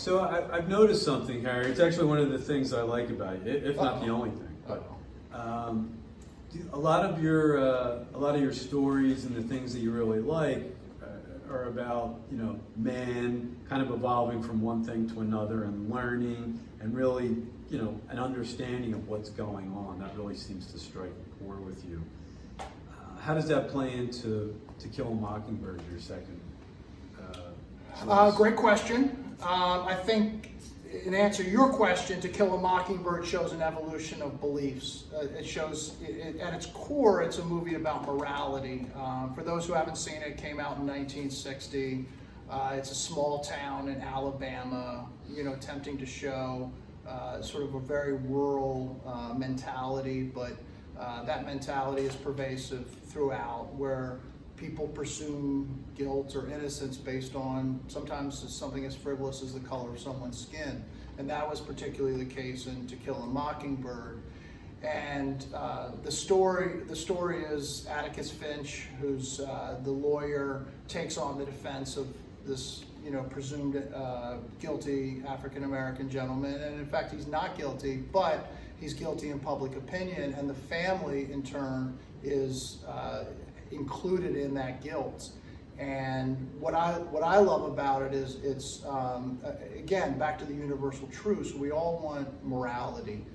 So I've noticed something, Harry. It's actually one of the things I like about you, if not the only thing. But a lot of your stories and the things that you really like are about, you know, man kind of evolving from one thing to another and learning and really, you know, an understanding of what's going on. That really seems to strike a chord with you. How does that play into To Kill a Mockingbird, your second choice? Great question. I think, in answer to your question, To Kill a Mockingbird shows an evolution of beliefs. It shows, at its core, it's a movie about morality. For those who haven't seen it, it came out in 1960. It's a small town in Alabama, you know, attempting to show sort of a very rural mentality, but that mentality is pervasive throughout, where people presume guilt or innocence based on sometimes something as frivolous as the color of someone's skin. And that was particularly the case in To Kill a Mockingbird. And the story is Atticus Finch, who's the lawyer, takes on the defense of this, you know, presumed guilty African-American gentleman. And in fact, he's not guilty, but he's guilty in public opinion. And the family, in turn, is included in that guilt. And what I love about it is it's again, back to the universal truths. We all want morality.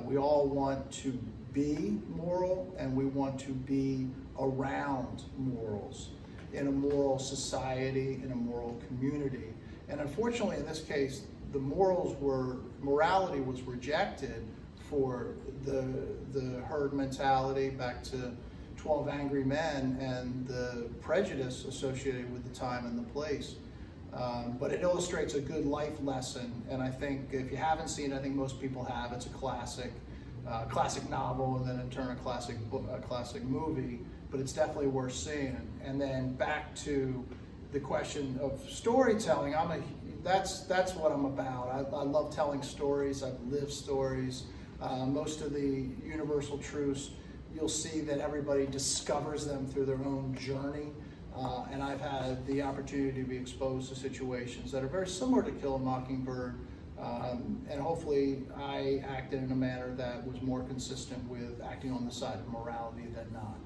We all want to be moral, and we want to be around morals in a moral society, in a moral community. And unfortunately, in this case, the morality was rejected for the herd mentality, back to 12 Angry Men, and the prejudice associated with the time and the place. But it illustrates a good life lesson, and I think if you haven't seen it, I think most people have. It's a classic novel, and then in turn a classic movie, but it's definitely worth seeing. And then back to the question of storytelling, that's what I'm about. I love telling stories. I've lived stories. Most of the universal truths, you'll see that everybody discovers them through their own journey. And I've had the opportunity to be exposed to situations that are very similar to Kill a Mockingbird. And hopefully I acted in a manner that was more consistent with acting on the side of morality than not.